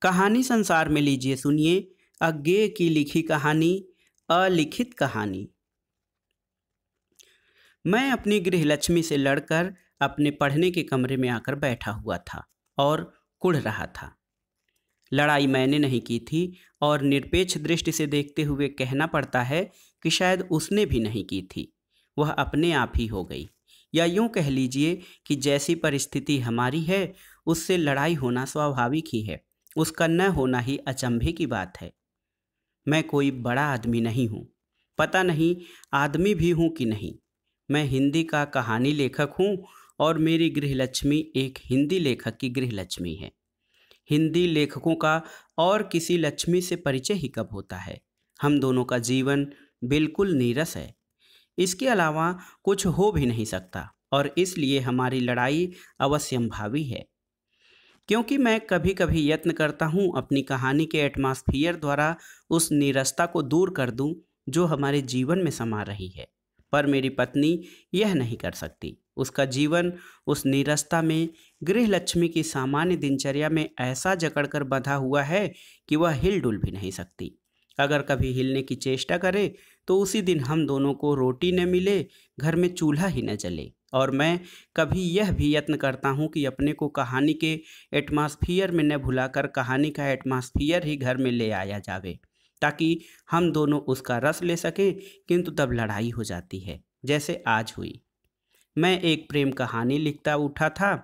कहानी संसार में लीजिए सुनिए अज्ञेय की लिखी कहानी अलिखित कहानी। मैं अपनी गृहलक्ष्मी से लड़कर अपने पढ़ने के कमरे में आकर बैठा हुआ था और कुढ़ रहा था। लड़ाई मैंने नहीं की थी और निरपेक्ष दृष्टि से देखते हुए कहना पड़ता है कि शायद उसने भी नहीं की थी। वह अपने आप ही हो गई, या यूं कह लीजिए कि जैसी परिस्थिति हमारी है उससे लड़ाई होना स्वाभाविक ही है। उसका न होना ही अचंभे की बात है। मैं कोई बड़ा आदमी नहीं हूँ, पता नहीं आदमी भी हूँ कि नहीं। मैं हिंदी का कहानी लेखक हूँ और मेरी गृहलक्ष्मी एक हिंदी लेखक की गृहलक्ष्मी है। हिंदी लेखकों का और किसी लक्ष्मी से परिचय ही कब होता है। हम दोनों का जीवन बिल्कुल नीरस है, इसके अलावा कुछ हो भी नहीं सकता और इसलिए हमारी लड़ाई अवश्यंभावी है। क्योंकि मैं कभी कभी यत्न करता हूँ अपनी कहानी के एटमॉस्फियर द्वारा उस नीरसता को दूर कर दूं जो हमारे जीवन में समा रही है, पर मेरी पत्नी यह नहीं कर सकती। उसका जीवन उस नीरसता में गृहलक्ष्मी की सामान्य दिनचर्या में ऐसा जकड़कर बंधा हुआ है कि वह हिलडुल भी नहीं सकती। अगर कभी हिलने की चेष्टा करे तो उसी दिन हम दोनों को रोटी न मिले, घर में चूल्हा ही न जले। और मैं कभी यह भी यत्न करता हूँ कि अपने को कहानी के एटमॉस्फियर में न भुलाकर कहानी का एटमॉस्फियर ही घर में ले आया जावे, ताकि हम दोनों उसका रस ले सकें। किंतु तब लड़ाई हो जाती है, जैसे आज हुई। मैं एक प्रेम कहानी लिखता उठा था,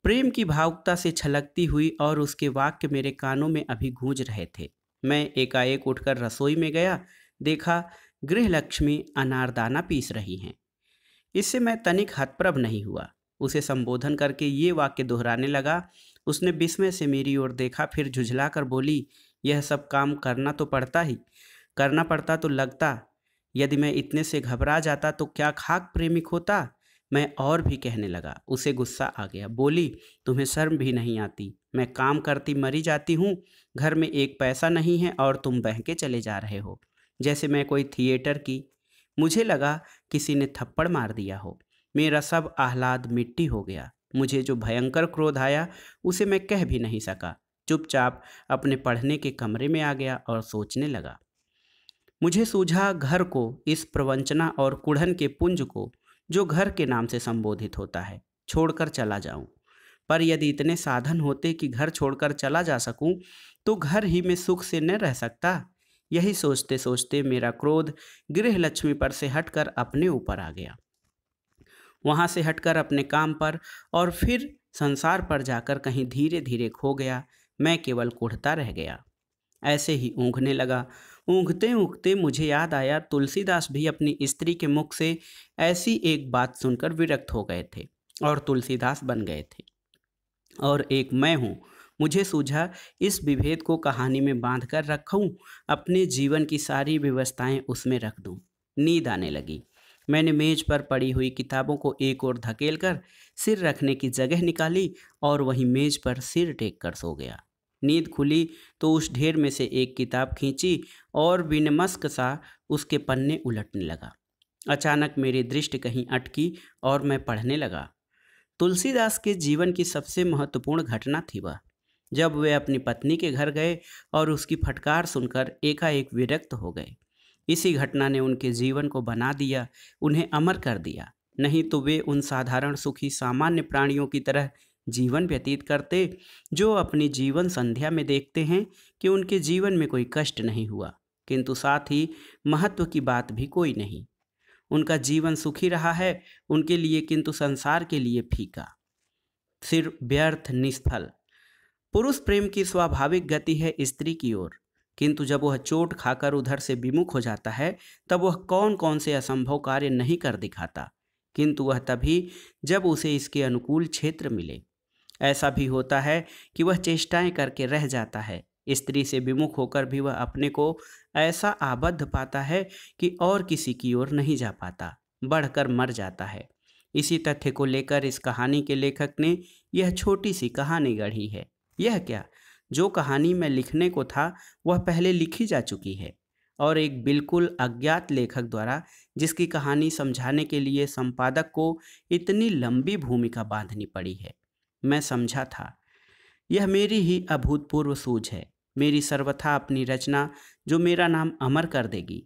प्रेम की भावुकता से छलकती हुई, और उसके वाक्य मेरे कानों में अभी गूंज रहे थे। मैं एकाएक उठकर रसोई में गया, देखा गृहलक्ष्मी अनारदाना पीस रही हैं। इससे मैं तनिक हतप्रभ नहीं हुआ। उसे संबोधन करके ये वाक्य दोहराने लगा। उसने विस्मय से मेरी ओर देखा, फिर झुझला कर बोली, यह सब काम करना तो पड़ता ही, करना पड़ता तो लगता। यदि मैं इतने से घबरा जाता तो क्या खाक प्रेमिक होता। मैं और भी कहने लगा। उसे गुस्सा आ गया। बोली, तुम्हें शर्म भी नहीं आती। मैं काम करती मरी जाती हूँ, घर में एक पैसा नहीं है और तुम बहके चले जा रहे हो जैसे मैं कोई थिएटर की। मुझे लगा किसी ने थप्पड़ मार दिया हो। मेरा सब आह्लाद मिट्टी हो गया। मुझे जो भयंकर क्रोध आया उसे मैं कह भी नहीं सका। चुपचाप अपने पढ़ने के कमरे में आ गया और सोचने लगा। मुझे सूझा घर को, इस प्रवंचना और कुढ़न के पुंज को जो घर के नाम से संबोधित होता है, छोड़कर चला जाऊं। पर यदि इतने साधन होते कि घर छोड़कर चला जा सकूं तो घर ही में सुख से न रह सकता। यही सोचते सोचते मेरा क्रोध गृहलक्ष्मी पर से हटकर अपने ऊपर आ गया, वहां से हटकर अपने काम पर, और फिर संसार पर जाकर कहीं धीरे धीरे खो गया। मैं केवल कुढ़ता रह गया। ऐसे ही ऊँघने लगा। ऊँघते ऊँघते मुझे याद आया, तुलसीदास भी अपनी स्त्री के मुख से ऐसी एक बात सुनकर विरक्त हो गए थे और तुलसीदास बन गए थे, और एक मैं हूँ। मुझे सूझा इस विभेद को कहानी में बांध कर रखूं, अपने जीवन की सारी व्यवस्थाएं उसमें रख दूं। नींद आने लगी। मैंने मेज पर पड़ी हुई किताबों को एक ओर धकेल कर सिर रखने की जगह निकाली और वहीं मेज पर सिर टेक कर सो गया। नींद खुली तो उस ढेर में से एक किताब खींची और विनमस्क सा उसके पन्ने उलटने लगा। अचानक मेरी दृष्टि कहीं अटकी और मैं पढ़ने लगा। तुलसीदास के जीवन की सबसे महत्वपूर्ण घटना थी वह, जब वे अपनी पत्नी के घर गए और उसकी फटकार सुनकर एकाएक विरक्त हो गए। इसी घटना ने उनके जीवन को बना दिया, उन्हें अमर कर दिया। नहीं तो वे उन साधारण सुखी सामान्य प्राणियों की तरह जीवन व्यतीत करते जो अपनी जीवन संध्या में देखते हैं कि उनके जीवन में कोई कष्ट नहीं हुआ, किंतु साथ ही महत्व की बात भी कोई नहीं। उनका जीवन सुखी रहा है उनके लिए, किंतु संसार के लिए फीका, सिर्फ व्यर्थ, निष्फल। पुरुष प्रेम की स्वाभाविक गति है स्त्री की ओर, किंतु जब वह चोट खाकर उधर से विमुख हो जाता है तब वह कौन कौन से असंभव कार्य नहीं कर दिखाता, किंतु वह तभी जब उसे इसके अनुकूल क्षेत्र मिले। ऐसा भी होता है कि वह चेष्टाएं करके रह जाता है। स्त्री से विमुख होकर भी वह अपने को ऐसा आबद्ध पाता है कि और किसी की ओर नहीं जा पाता, बढ़कर मर जाता है। इसी तथ्य को लेकर इस कहानी के लेखक ने यह छोटी सी कहानी गढ़ी है। यह क्या, जो कहानी में लिखने को था वह पहले लिखी जा चुकी है, और एक बिल्कुल अज्ञात लेखक द्वारा जिसकी कहानी समझाने के लिए संपादक को इतनी लंबी भूमिका बांधनी पड़ी है। मैं समझा था यह मेरी ही अभूतपूर्व सूझ है, मेरी सर्वथा अपनी रचना जो मेरा नाम अमर कर देगी,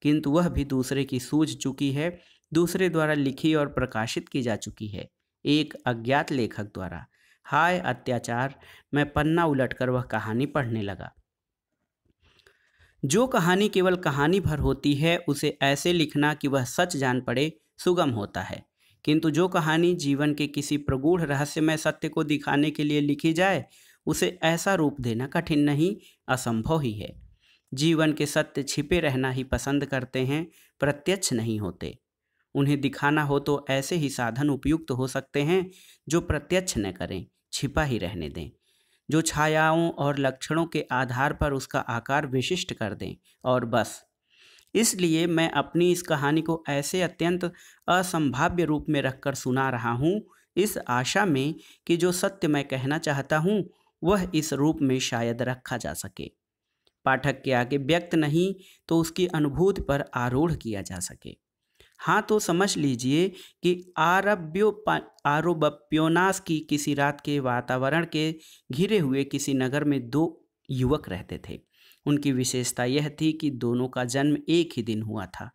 किंतु वह भी दूसरे की सूझ चुकी है, दूसरे द्वारा लिखी और प्रकाशित की जा चुकी है, एक अज्ञात लेखक द्वारा। हाय अत्याचार! मैं पन्ना उलटकर वह कहानी पढ़ने लगा। जो कहानी केवल कहानी भर होती है उसे ऐसे लिखना कि वह सच जान पड़े सुगम होता है, किंतु जो कहानी जीवन के किसी प्रगूढ़ रहस्यमय सत्य को दिखाने के लिए लिखी जाए उसे ऐसा रूप देना कठिन नहीं, असंभव ही है। जीवन के सत्य छिपे रहना ही पसंद करते हैं, प्रत्यक्ष नहीं होते। उन्हें दिखाना हो तो ऐसे ही साधन उपयुक्त हो सकते हैं जो प्रत्यक्ष न करें, छिपा ही रहने दें, जो छायाओं और लक्षणों के आधार पर उसका आकार विशिष्ट कर दें, और बस। इसलिए मैं अपनी इस कहानी को ऐसे अत्यंत असंभाव्य रूप में रखकर सुना रहा हूँ, इस आशा में कि जो सत्य मैं कहना चाहता हूँ वह इस रूप में शायद रखा जा सके, पाठक के आगे व्यक्त नहीं तो उसकी अनुभूति पर आरूढ़ किया जा सके। हाँ, तो समझ लीजिए कि आरोबप्योनास की किसी रात के वातावरण के घिरे हुए किसी नगर में दो युवक रहते थे। उनकी विशेषता यह थी कि दोनों का जन्म एक ही दिन हुआ था।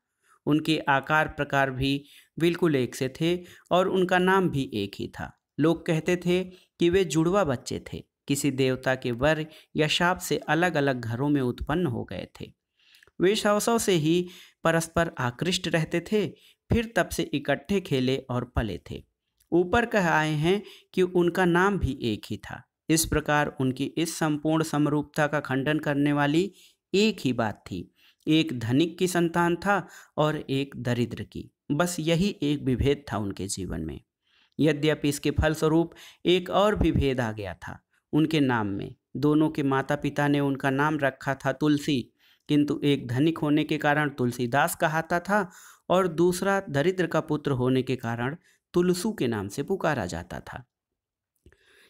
उनके आकार प्रकार भी बिल्कुल एक से थे और उनका नाम भी एक ही था। लोग कहते थे कि वे जुड़वा बच्चे थे, किसी देवता के वर या शाप से अलग अलग घरों में उत्पन्न हो गए थे। वे शवों से ही परस्पर आकृष्ट रहते थे, फिर तब से इकट्ठे खेले और पले थे। ऊपर कह आए हैं कि उनका नाम भी एक ही था। इस प्रकार उनकी इस संपूर्ण समरूपता का खंडन करने वाली एक ही बात थी। एक धनिक की संतान था और एक दरिद्र की, बस यही एक विभेद था उनके जीवन में। यद्यपि इसके फलस्वरूप एक और भी भेद आ गया था उनके नाम में। दोनों के माता पिता ने उनका नाम रखा था तुलसी, किंतु एक धनिक होने के कारण तुलसीदास कहाता था और दूसरा दरिद्र का पुत्र होने के कारण तुलसू के नाम से पुकारा जाता था।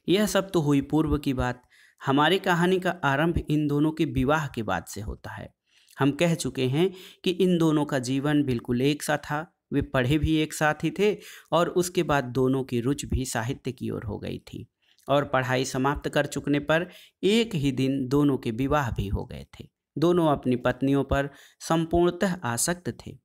यह सब तो हुई पूर्व की बात। हमारी कहानी का आरंभ इन दोनों के विवाह के बाद से होता है। हम कह चुके हैं कि इन दोनों का जीवन बिल्कुल एक सा था। वे पढ़े भी एक साथ ही थे और उसके बाद दोनों की रुचि भी साहित्य की ओर हो गई थी, और पढ़ाई समाप्त कर चुकने पर एक ही दिन दोनों के विवाह भी हो गए थे। दोनों अपनी पत्नियों पर संपूर्णतः आसक्त थे।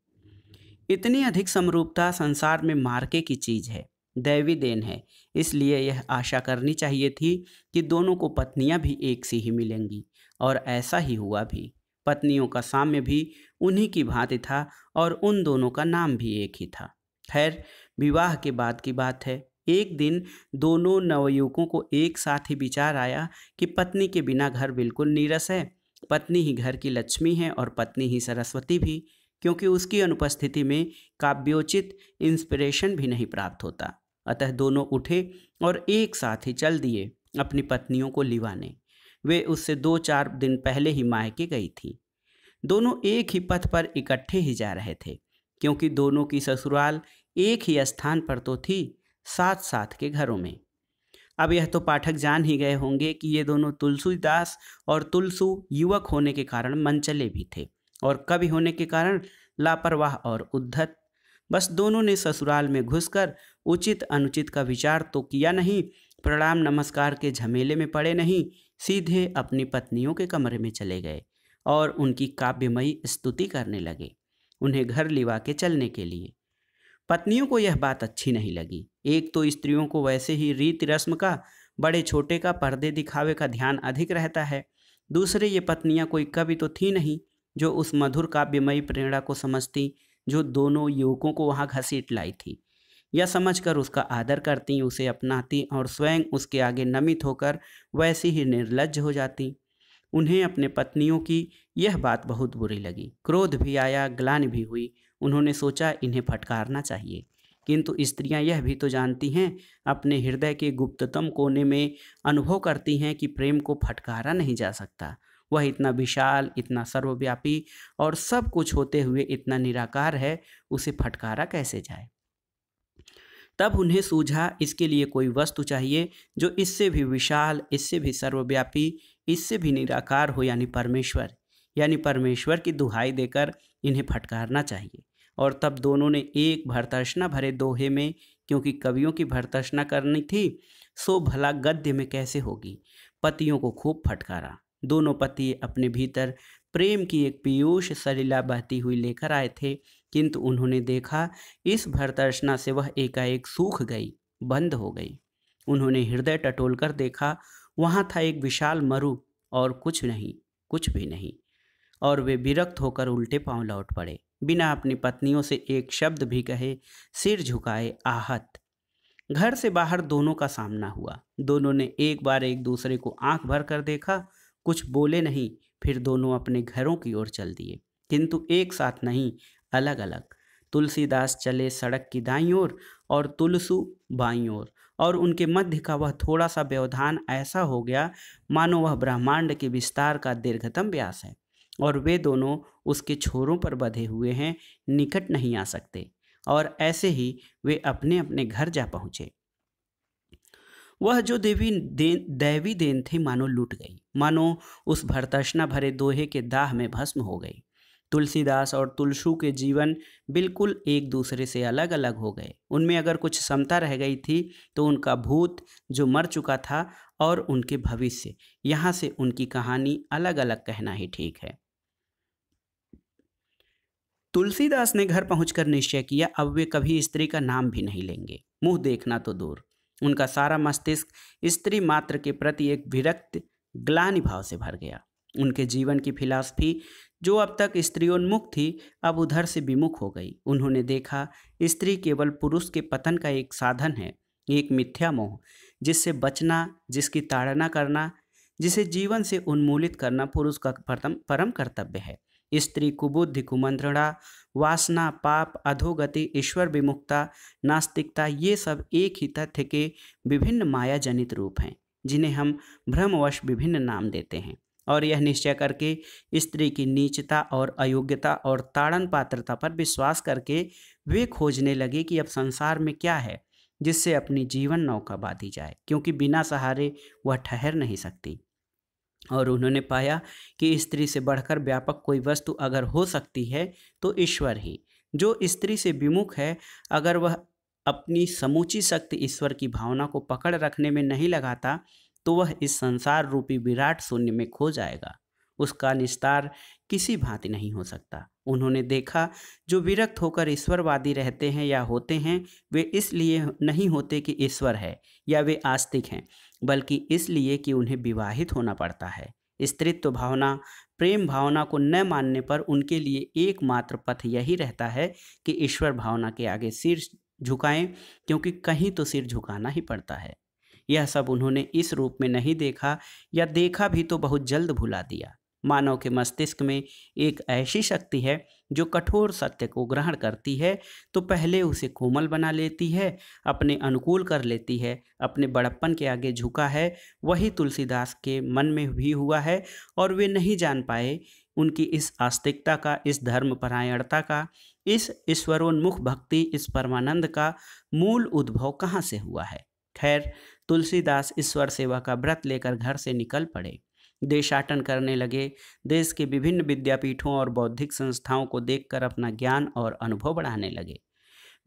इतनी अधिक समरूपता संसार में मार्के की चीज है, दैवी देन है। इसलिए यह आशा करनी चाहिए थी कि दोनों को पत्नियां भी एक सी ही मिलेंगी, और ऐसा ही हुआ भी। पत्नियों का साम्य भी उन्हीं की भांति था और उन दोनों का नाम भी एक ही था। खैर, विवाह के बाद की बात है। एक दिन दोनों नवयुवकों को एक साथ ही विचार आया कि पत्नी के बिना घर बिल्कुल नीरस है। पत्नी ही घर की लक्ष्मी है और पत्नी ही सरस्वती भी, क्योंकि उसकी अनुपस्थिति में काव्योचित इंस्पिरेशन भी नहीं प्राप्त होता। अतः दोनों उठे और एक साथ ही चल दिए अपनी पत्नियों को लिवाने। वे उससे 2-4 दिन पहले ही मायके गई थी। दोनों एक ही पथ पर इकट्ठे ही जा रहे थे, क्योंकि दोनों की ससुराल एक ही स्थान पर तो थी, साथ साथ के घरों में। अब यह तो पाठक जान ही गए होंगे कि ये दोनों तुलसीदास और तुलसू युवक होने के कारण मनचले भी थे और कवि होने के कारण लापरवाह और उद्धत। बस दोनों ने ससुराल में घुसकर उचित अनुचित का विचार तो किया नहीं, प्रणाम नमस्कार के झमेले में पड़े नहीं, सीधे अपनी पत्नियों के कमरे में चले गए और उनकी काव्यमयी स्तुति करने लगे, उन्हें घर लिवा के चलने के लिए। पत्नियों को यह बात अच्छी नहीं लगी। एक तो स्त्रियों को वैसे ही रीति रस्म का, बड़े छोटे का, पर्दे दिखावे का ध्यान अधिक रहता है। दूसरे, ये पत्नियां कोई कवि तो थी नहीं जो उस मधुर काव्यमयी प्रेरणा को समझती जो दोनों युवकों को वहां घसीट लाई थी, या समझकर उसका आदर करती, उसे अपनाती और स्वयं उसके आगे नमित होकर वैसी ही निर्लज्ज हो जाती। उन्हें अपने पत्नियों की यह बात बहुत बुरी लगी। क्रोध भी आया, ग्लानि भी हुई। उन्होंने सोचा इन्हें फटकारना चाहिए, किंतु स्त्रियां यह भी तो जानती हैं, अपने हृदय के गुप्ततम कोने में अनुभव करती हैं कि प्रेम को फटकारा नहीं जा सकता। वह इतना विशाल, इतना सर्वव्यापी और सब कुछ होते हुए इतना निराकार है, उसे फटकारा कैसे जाए। तब उन्हें सूझा इसके लिए कोई वस्तु चाहिए जो इससे भी विशाल, इससे भी सर्वव्यापी, इससे भी निराकार हो, यानी परमेश्वर की दुहाई देकर इन्हें फटकारना चाहिए। और तब दोनों ने एक भर्त्सना भरे दोहे में, क्योंकि कवियों की भर्त्सना करनी थी, सो भला गद्य में कैसे होगी, पतियों को खूब फटकारा। दोनों पति अपने भीतर प्रेम की एक पीयूष सलिला बहती हुई लेकर आए थे, किंतु उन्होंने देखा इस भर्त्सना से वह एकाएक सूख गई, बंद हो गई। उन्होंने हृदय टटोलकर देखा, वहाँ था एक विशाल मरु और कुछ नहीं, कुछ भी नहीं। और वे विरक्त होकर उल्टे पांव लौट पड़े, बिना अपनी पत्नियों से एक शब्द भी कहे, सिर झुकाए आहत। घर से बाहर दोनों का सामना हुआ। दोनों ने एक बार एक दूसरे को आंख भर कर देखा, कुछ बोले नहीं, फिर दोनों अपने घरों की ओर चल दिए, किंतु एक साथ नहीं, अलग अलग। तुलसीदास चले सड़क की दाईं ओर और तुलसू बाईं ओर, और उनके मध्य का वह थोड़ा सा व्यवधान ऐसा हो गया मानो वह ब्रह्मांड के विस्तार का दीर्घतम व्यास है, और वे दोनों उसके छोरों पर बंधे हुए हैं, निकट नहीं आ सकते। और ऐसे ही वे अपने अपने घर जा पहुँचे। वह जो दैवी देन थी मानो लूट गई, मानो उस भर्त्सना भरे दोहे के दाह में भस्म हो गई। तुलसीदास और तुलसू के जीवन बिल्कुल एक दूसरे से अलग अलग हो गए। उनमें अगर कुछ समता रह गई थी तो उनका भूत जो मर चुका था और उनके भविष्य, यहाँ से उनकी कहानी अलग अलग कहना ही ठीक है। तुलसीदास ने घर पहुंचकर निश्चय किया, अब वे कभी स्त्री का नाम भी नहीं लेंगे, मुंह देखना तो दूर। उनका सारा मस्तिष्क स्त्री मात्र के प्रति एक विरक्त ग्लानि भाव से भर गया। उनके जीवन की फिलॉसफी जो अब तक स्त्रियोन्मुख थी, अब उधर से विमुख हो गई। उन्होंने देखा स्त्री केवल पुरुष के पतन का एक साधन है, एक मिथ्या मोह, जिससे बचना, जिसकी ताड़ना करना, जिसे जीवन से उन्मूलित करना पुरुष का परम कर्तव्य है। स्त्री कुबुद्धि, कुमंत्रणा, वासना, पाप, अधोगति, ईश्वर विमुखता, नास्तिकता, ये सब एक ही तथ्य के विभिन्न माया जनित रूप हैं, जिन्हें हम भ्रमवश विभिन्न नाम देते हैं। और यह निश्चय करके स्त्री की नीचता और अयोग्यता और ताड़न पात्रता पर विश्वास करके वे खोजने लगे कि अब संसार में क्या है जिससे अपनी जीवन नौका बांधी जाए, क्योंकि बिना सहारे वह ठहर नहीं सकती। और उन्होंने पाया कि स्त्री से बढ़कर व्यापक कोई वस्तु अगर हो सकती है तो ईश्वर ही। जो स्त्री से विमुख है, अगर वह अपनी समूची शक्ति ईश्वर की भावना को पकड़ रखने में नहीं लगाता तो वह इस संसार रूपी विराट शून्य में खो जाएगा। उसका निस्तार किसी भांति नहीं हो सकता। उन्होंने देखा जो विरक्त होकर ईश्वरवादी रहते हैं या होते हैं, वे इसलिए नहीं होते कि ईश्वर है या वे आस्तिक हैं, बल्कि इसलिए कि उन्हें विवाहित होना पड़ता है। स्त्रीत्व भावना, प्रेम भावना को न मानने पर उनके लिए एकमात्र पथ यही रहता है कि ईश्वर भावना के आगे सिर झुकाएं, क्योंकि कहीं तो सिर झुकाना ही पड़ता है। यह सब उन्होंने इस रूप में नहीं देखा, या देखा भी तो बहुत जल्द भुला दिया। मानव के मस्तिष्क में एक ऐसी शक्ति है जो कठोर सत्य को ग्रहण करती है तो पहले उसे कोमल बना लेती है, अपने अनुकूल कर लेती है, अपने बड़प्पन के आगे झुका है। वही तुलसीदास के मन में भी हुआ है, और वे नहीं जान पाए उनकी इस आस्तिकता का, इस धर्मपरायणता का, इस ईश्वरोन्मुख भक्ति, इस परमानंद का मूल उद्भव कहाँ से हुआ है। खैर, तुलसीदास ईश्वर सेवा का व्रत लेकर घर से निकल पड़े। देशाटन करने लगे। देश के विभिन्न विद्यापीठों और बौद्धिक संस्थाओं को देखकर अपना ज्ञान और अनुभव बढ़ाने लगे।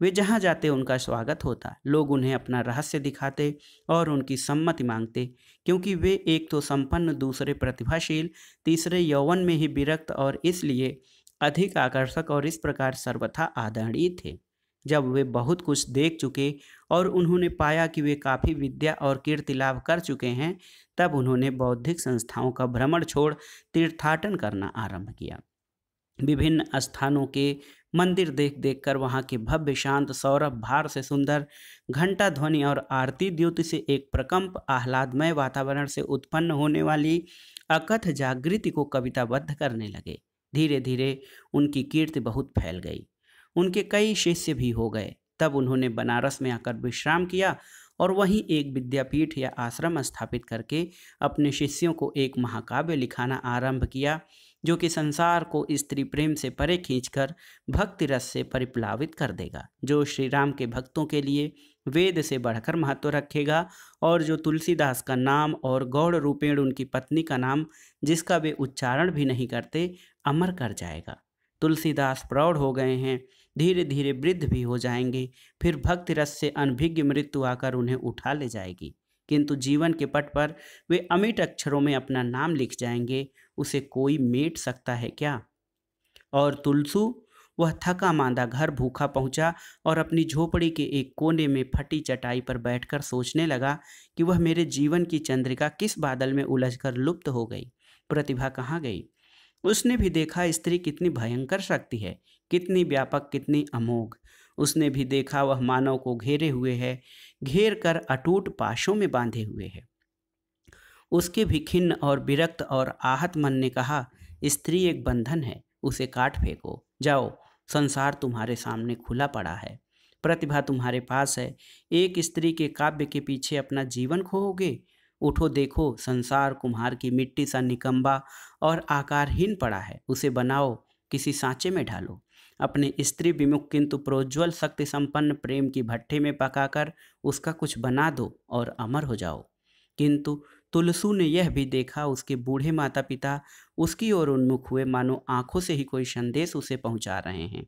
वे जहाँ जाते उनका स्वागत होता, लोग उन्हें अपना रहस्य दिखाते और उनकी सम्मति मांगते, क्योंकि वे एक तो संपन्न, दूसरे प्रतिभाशील, तीसरे यौवन में ही विरक्त और इसलिए अधिक आकर्षक और इस प्रकार सर्वथा आदरणीय थे। जब वे बहुत कुछ देख चुके और उन्होंने पाया कि वे काफ़ी विद्या और कीर्ति लाभ कर चुके हैं, तब उन्होंने बौद्धिक संस्थाओं का भ्रमण छोड़ तीर्थाटन करना आरंभ किया। विभिन्न स्थानों के मंदिर देख देख कर वहाँ के भव्य, शांत, सौरभ भार से सुंदर घंटा ध्वनि और आरती द्युति से एक प्रकंप आह्लादमय वातावरण से उत्पन्न होने वाली अकथ जागृति को कविताबद्ध करने लगे। धीरे धीरे उनकी कीर्ति बहुत फैल गई। उनके कई शिष्य भी हो गए। तब उन्होंने बनारस में आकर विश्राम किया और वहीं एक विद्यापीठ या आश्रम स्थापित करके अपने शिष्यों को एक महाकाव्य लिखाना आरंभ किया, जो कि संसार को स्त्री प्रेम से परे खींचकर भक्ति रस से परिप्लावित कर देगा, जो श्री राम के भक्तों के लिए वेद से बढ़कर महत्व रखेगा और जो तुलसीदास का नाम और गौड़ रूपेण उनकी पत्नी का नाम, जिसका वे उच्चारण भी नहीं करते, अमर कर जाएगा। तुलसीदास प्रौढ़ हो गए हैं, धीरे धीरे वृद्ध भी हो जाएंगे, फिर भक्ति रस से अनभिज्ञ मृत्यु आकर उन्हें उठा ले जाएगी, किंतु जीवन के पट पर वे अमिट अक्षरों में अपना नाम लिख जाएंगे, उसे कोई मेट सकता है क्या? और तुलसू, वह थका मांदा घर भूखा पहुंचा और अपनी झोपड़ी के एक कोने में फटी चटाई पर बैठकर सोचने लगा कि वह मेरे जीवन की चंद्रिका किस बादल में उलझकर लुप्त हो गई, प्रतिभा कहाँ गई। उसने भी देखा स्त्री कितनी भयंकर शक्ति है, कितनी व्यापक, कितनी अमोघ। उसने भी देखा वह मानव को घेरे हुए है, घेर कर अटूट पाशों में बांधे हुए है। उसके भी खिन्न और विरक्त और आहत मन ने कहा, स्त्री एक बंधन है, उसे काट फेंको। जाओ, संसार तुम्हारे सामने खुला पड़ा है, प्रतिभा तुम्हारे पास है। एक स्त्री के काव्य के पीछे अपना जीवन खोओगे? उठो, देखो, संसार कुम्हार की मिट्टी सा निकम्बा और आकारहीन पड़ा है, उसे बनाओ, किसी सांचे में ढालो। अपने स्त्री विमुख किंतु प्रोज्वल शक्ति संपन्न प्रेम की भट्ठे में पकाकर उसका कुछ बना दो और अमर हो जाओ। किंतु तुलसू ने यह भी देखा, उसके बूढ़े माता पिता उसकी ओर उन्मुख हुए, मानो आंखों से ही कोई संदेश उसे पहुंचा रहे हैं,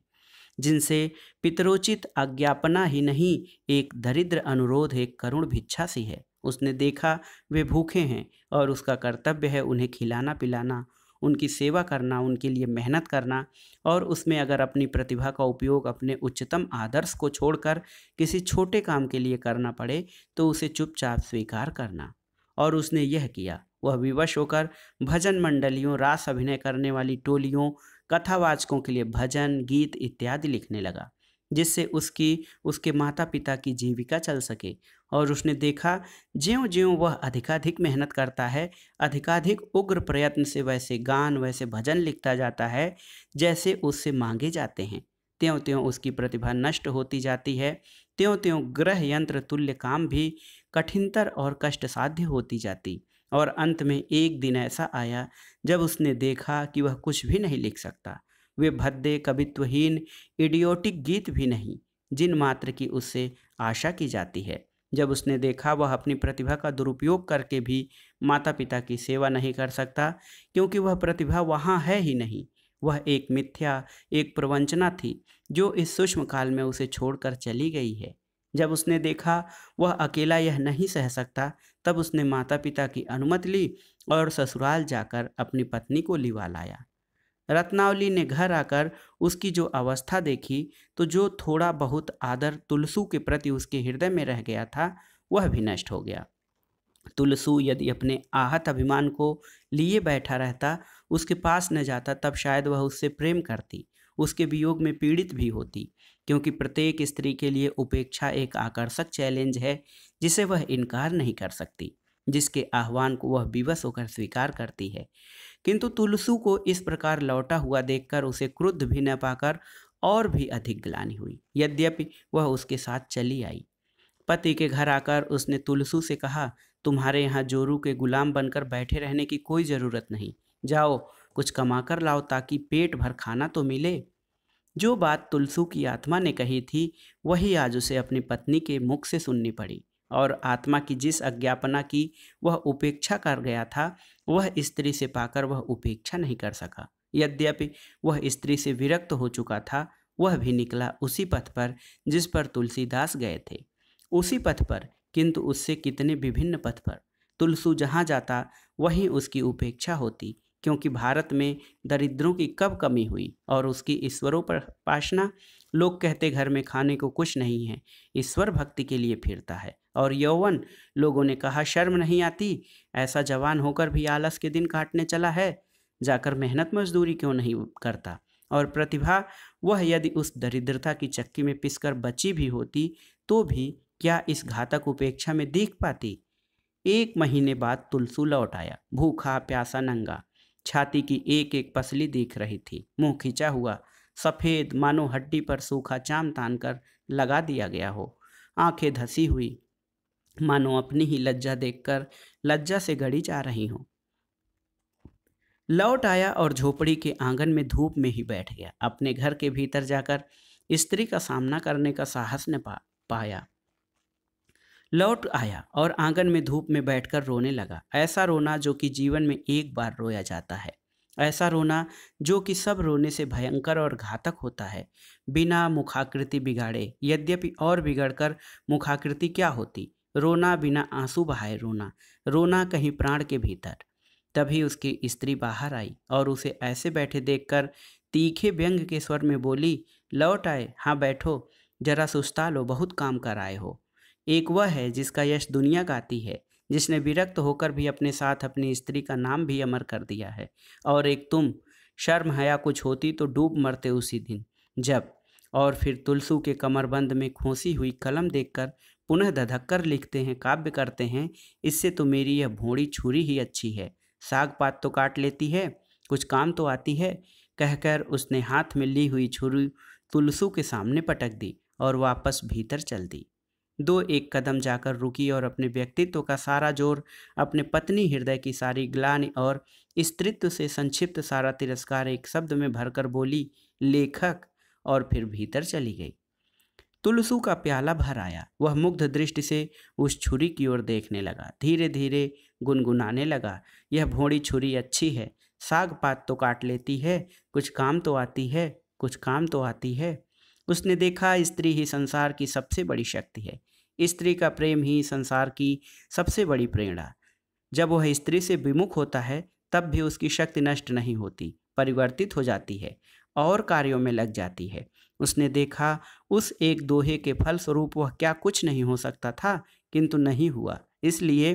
जिनसे पितरोचित अज्ञापना ही नहीं, एक दरिद्र अनुरोध, एक करुण भिक्षा सी है। उसने देखा वे भूखे हैं और उसका कर्तव्य है उन्हें खिलाना पिलाना, उनकी सेवा करना, उनके लिए मेहनत करना, और उसमें अगर अपनी प्रतिभा का उपयोग अपने उच्चतम आदर्श को छोड़कर किसी छोटे काम के लिए करना पड़े तो उसे चुपचाप स्वीकार करना। और उसने यह किया। वह विवश होकर भजन मंडलियों, रास अभिनय करने वाली टोलियों, कथावाचकों के लिए भजन, गीत इत्यादि लिखने लगा, जिससे उसके माता पिता की जीविका चल सके। और उसने देखा ज्यों ज्यों वह अधिकाधिक मेहनत करता है, अधिकाधिक उग्र प्रयत्न से वैसे गान, वैसे भजन लिखता जाता है जैसे उससे मांगे जाते हैं, त्यों त्यों उसकी प्रतिभा नष्ट होती जाती है, त्यों त्यों ग्रह यंत्र तुल्य काम भी कठिनतर और कष्टसाध्य होती जाती। और अंत में एक दिन ऐसा आया जब उसने देखा कि वह कुछ भी नहीं लिख सकता, वे भद्दे कवित्वहीन इडियोटिक गीत भी नहीं, जिन मात्र की उससे आशा की जाती है। जब उसने देखा वह अपनी प्रतिभा का दुरुपयोग करके भी माता पिता की सेवा नहीं कर सकता, क्योंकि वह प्रतिभा वहाँ है ही नहीं, वह एक मिथ्या, एक प्रवंचना थी जो इस सूक्ष्म काल में उसे छोड़कर चली गई है। जब उसने देखा वह अकेला यह नहीं सह सकता, तब उसने माता पिता की अनुमति ली और ससुराल जाकर अपनी पत्नी को लिवा लाया। रत्नावली ने घर आकर उसकी जो अवस्था देखी, तो जो थोड़ा बहुत आदर तुलसू के प्रति उसके हृदय में रह गया था वह भी नष्ट हो गया। तुलसू यदि अपने आहत अभिमान को लिए बैठा रहता, उसके पास न जाता, तब शायद वह उससे प्रेम करती, उसके वियोग में पीड़ित भी होती, क्योंकि प्रत्येक स्त्री के लिए उपेक्षा एक आकर्षक चैलेंज है जिसे वह इनकार नहीं कर सकती, जिसके आह्वान को वह विवश होकर स्वीकार करती है। किंतु तुलसू को इस प्रकार लौटा हुआ देखकर उसे क्रुद्ध भी न पाकर और भी अधिक ग्लानि हुई। यद्यपि वह उसके साथ चली आई। पति के घर आकर उसने तुलसू से कहा, तुम्हारे यहाँ जोरू के गुलाम बनकर बैठे रहने की कोई ज़रूरत नहीं, जाओ कुछ कमाकर लाओ ताकि पेट भर खाना तो मिले। जो बात तुलसू की आत्मा ने कही थी वही आज उसे अपनी पत्नी के मुख से सुननी पड़ी, और आत्मा की जिस अज्ञापना की वह उपेक्षा कर गया था, वह स्त्री से पाकर वह उपेक्षा नहीं कर सका। यद्यपि वह स्त्री से विरक्त हो चुका था, वह भी निकला उसी पथ पर जिस पर तुलसीदास गए थे, उसी पथ पर, किंतु उससे कितने विभिन्न पथ पर। तुलसू जहाँ जाता वहीं उसकी उपेक्षा होती, क्योंकि भारत में दरिद्रों की कब कमी हुई और उसकी ईश्वरोपासना। लोग कहते घर में खाने को कुछ नहीं है, ईश्वर भक्ति के लिए फिरता है। और यौवन, लोगों ने कहा शर्म नहीं आती, ऐसा जवान होकर भी आलस के दिन काटने चला है, जाकर मेहनत मजदूरी क्यों नहीं करता। और प्रतिभा, वह यदि उस दरिद्रता की चक्की में पिसकर बची भी होती तो भी क्या इस घातक उपेक्षा में दिख पाती। 1 महीने बाद तुलसू लौट आया, भूखा प्यासा नंगा, छाती की एक एक पसली दिख रही थी, मुंह खिंचा हुआ, सफ़ेद, मानो हड्डी पर सूखा चाम तान कर लगा दिया गया हो, आंखें धसी हुई, मानो अपनी ही लज्जा देखकर लज्जा से गड़ी जा रही हो। लौट आया और झोपड़ी के आंगन में धूप में ही बैठ गया। अपने घर के भीतर जाकर स्त्री का सामना करने का साहस न पाया। लौट आया और आंगन में धूप में बैठकर रोने लगा। ऐसा रोना जो कि जीवन में एक बार रोया जाता है, ऐसा रोना जो कि सब रोने से भयंकर और घातक होता है, बिना मुखाकृति बिगाड़े। यद्यपि और बिगड़कर मुखाकृति क्या होती, रोना बिना आंसू बहाए रोना, रोना कहीं प्राण के भीतर। तभी उसकी स्त्री बाहर आई और उसे ऐसे बैठे देखकर तीखे व्यंग के स्वर में बोली, लौट आए, हाँ बैठो, जरा सुस्ता लो, बहुत काम कर आए हो। एक वह है जिसका यश दुनिया गाती है, जिसने विरक्त होकर भी अपने साथ अपनी स्त्री का नाम भी अमर कर दिया है। और एक तुम, शर्म हया कुछ होती तो डूब मरते उसी दिन जब। और फिर तुलसू के कमरबंद में खोसी हुई कलम देखकर पुनः धधक्कर लिखते हैं, काव्य करते हैं, इससे तो मेरी यह भोंडी छुरी ही अच्छी है, साग पात तो काट लेती है, कुछ काम तो आती है। कहकर उसने हाथ में ली हुई छुरी तुलसू के सामने पटक दी और वापस भीतर चल दी। दो एक कदम जाकर रुकी और अपने व्यक्तित्व का सारा जोर, अपने पत्नी हृदय की सारी ग्लानि और स्त्रीत्व से संक्षिप्त सारा तिरस्कार एक शब्द में भरकर बोली, लेखक, और फिर भीतर चली गई। तुलसू का प्याला भर आया। वह मुग्ध दृष्टि से उस छुरी की ओर देखने लगा, धीरे धीरे गुनगुनाने लगा, यह भोंडी छुरी अच्छी है, साग पात तो काट लेती है, कुछ काम तो आती है, कुछ काम तो आती है। उसने देखा स्त्री ही संसार की सबसे बड़ी शक्ति है, स्त्री का प्रेम ही संसार की सबसे बड़ी प्रेरणा। जब वह स्त्री से विमुख होता है तब भी उसकी शक्ति नष्ट नहीं होती, परिवर्तित हो जाती है और कार्यों में लग जाती है। उसने देखा उस एक दोहे के फलस्वरूप वह क्या कुछ नहीं हो सकता था, किंतु नहीं हुआ, इसलिए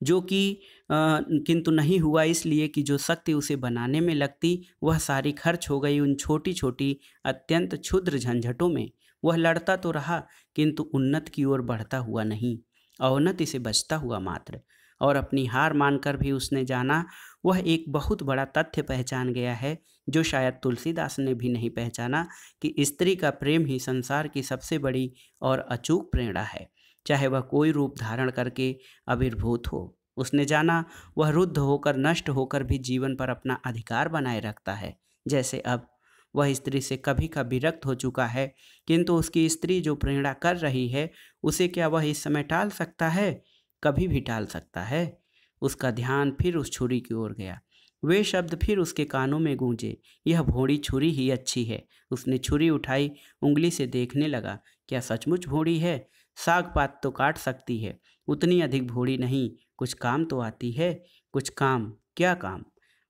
जो कि किंतु नहीं हुआ इसलिए कि जो शक्ति उसे बनाने में लगती वह सारी खर्च हो गई उन छोटी छोटी अत्यंत क्षुद्र झंझटों में। वह लड़ता तो रहा किंतु उन्नत की ओर बढ़ता हुआ नहीं, अवनति से बचता हुआ मात्र। और अपनी हार मानकर भी उसने जाना, वह एक बहुत बड़ा तथ्य पहचान गया है जो शायद तुलसीदास ने भी नहीं पहचाना, कि स्त्री का प्रेम ही संसार की सबसे बड़ी और अचूक प्रेरणा है, चाहे वह कोई रूप धारण करके आविर्भूत हो। उसने जाना वह रुद्ध होकर नष्ट होकर भी जीवन पर अपना अधिकार बनाए रखता है। जैसे अब वह स्त्री से कभी का विरक्त हो चुका है, किंतु उसकी स्त्री जो प्रेरणा कर रही है उसे क्या वह इस समय टाल सकता है? कभी भी टाल सकता है? उसका ध्यान फिर उस छुरी की ओर गया। वे शब्द फिर उसके कानों में गूंजे, यह भोंडी छुरी ही अच्छी है। उसने छुरी उठाई, उंगली से देखने लगा, क्या सचमुच भोंडी है? साग पात तो काट सकती है, उतनी अधिक भोंडी नहीं, कुछ काम तो आती है, कुछ काम, क्या काम?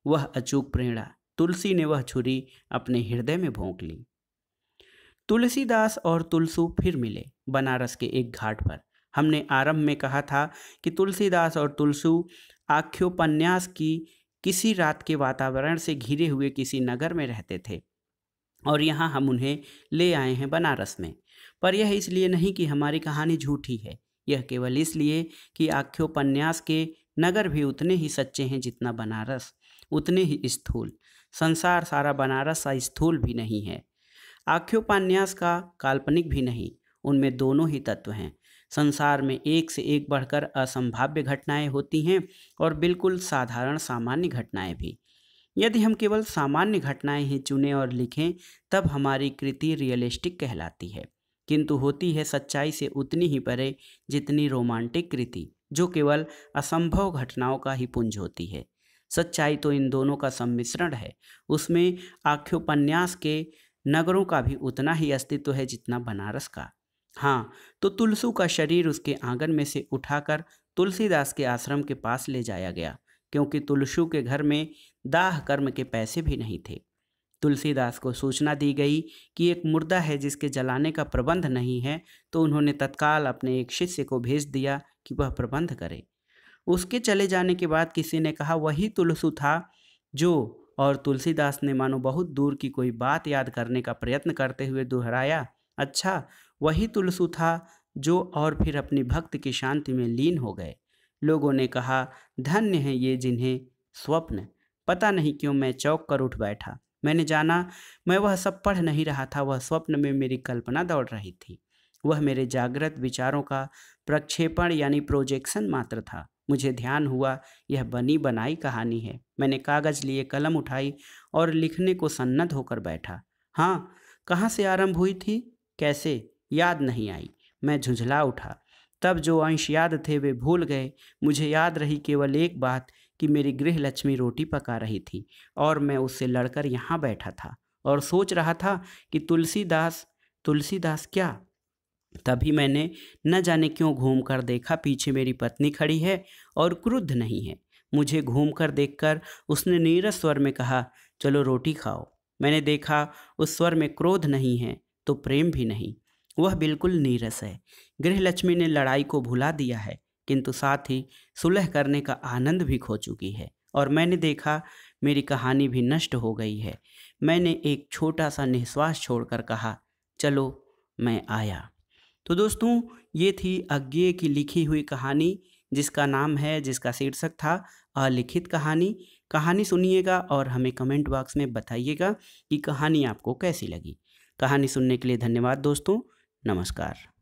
वह अचूक प्रेरणा। तुलसी ने वह छुरी अपने हृदय में भोंक ली। तुलसीदास और तुलसू फिर मिले बनारस के एक घाट पर। हमने आरंभ में कहा था कि तुलसीदास और तुलसू आख्योपन्यास की किसी रात के वातावरण से घिरे हुए किसी नगर में रहते थे और यहाँ हम उन्हें ले आए हैं बनारस में। पर यह इसलिए नहीं कि हमारी कहानी झूठी है, यह केवल इसलिए कि आख्योपन्यास के नगर भी उतने ही सच्चे हैं जितना बनारस, उतने ही स्थूल। संसार सारा बनारस सा स्थूल भी नहीं है, आख्योपन्यास का काल्पनिक भी नहीं, उनमें दोनों ही तत्व हैं। संसार में एक से एक बढ़कर असंभाव्य घटनाएं होती हैं और बिल्कुल साधारण सामान्य घटनाएं भी। यदि हम केवल सामान्य घटनाएं ही चुनें और लिखें तब हमारी कृति रियलिस्टिक कहलाती है, किंतु होती है सच्चाई से उतनी ही परे जितनी रोमांटिक कृति, जो केवल असंभव घटनाओं का ही पुंज होती है। सच्चाई तो इन दोनों का सम्मिश्रण है। उसमें आख्योपन्यास के नगरों का भी उतना ही अस्तित्व है जितना बनारस का। हाँ, तो तुलसू का शरीर उसके आंगन में से उठाकर तुलसीदास के आश्रम के पास ले जाया गया, क्योंकि तुलसू के घर में दाह कर्म के पैसे भी नहीं थे। तुलसीदास को सूचना दी गई कि एक मुर्दा है जिसके जलाने का प्रबंध नहीं है, तो उन्होंने तत्काल अपने एक शिष्य को भेज दिया कि वह प्रबंध करे। उसके चले जाने के बाद किसी ने कहा, वही तुलसू था जो, और तुलसीदास ने मानो बहुत दूर की कोई बात याद करने का प्रयत्न करते हुए दोहराया, अच्छा वही तुलसू था जो, और फिर अपनी भक्त की शांति में लीन हो गए। लोगों ने कहा, धन्य हैं ये जिन्हें स्वप्न। पता नहीं क्यों मैं चौंक कर उठ बैठा। मैंने जाना मैं वह सब पढ़ नहीं रहा था, वह स्वप्न में मेरी कल्पना दौड़ रही थी। वह मेरे जागृत विचारों का प्रक्षेपण यानी प्रोजेक्शन मात्र था। मुझे ध्यान हुआ यह बनी बनाई कहानी है। मैंने कागज लिए, कलम उठाई और लिखने को सन्नद्ध होकर बैठा। हाँ, कहाँ से आरंभ हुई थी, कैसे, याद नहीं आई। मैं झुंझला उठा। तब जो अंश याद थे वे भूल गए। मुझे याद रही केवल एक बात, कि मेरी गृह लक्ष्मी रोटी पका रही थी और मैं उससे लड़कर यहाँ बैठा था और सोच रहा था कि तुलसीदास क्या, तभी मैंने न जाने क्यों घूम कर देखा, पीछे मेरी पत्नी खड़ी है और क्रुद्ध नहीं है। मुझे घूम कर देखकर उसने नीरस स्वर में कहा, चलो रोटी खाओ। मैंने देखा उस स्वर में क्रोध नहीं है तो प्रेम भी नहीं, वह बिल्कुल नीरस है। गृहलक्ष्मी ने लड़ाई को भुला दिया है, किंतु साथ ही सुलह करने का आनंद भी खो चुकी है। और मैंने देखा मेरी कहानी भी नष्ट हो गई है। मैंने एक छोटा सा निश्वास छोड़कर कहा, चलो मैं आया। तो दोस्तों, ये थी अज्ञेय की लिखी हुई कहानी, जिसका नाम है, जिसका शीर्षक था अलिखित कहानी। कहानी सुनिएगा और हमें कमेंट बॉक्स में बताइएगा कि कहानी आपको कैसी लगी। कहानी सुनने के लिए धन्यवाद दोस्तों। नमस्कार।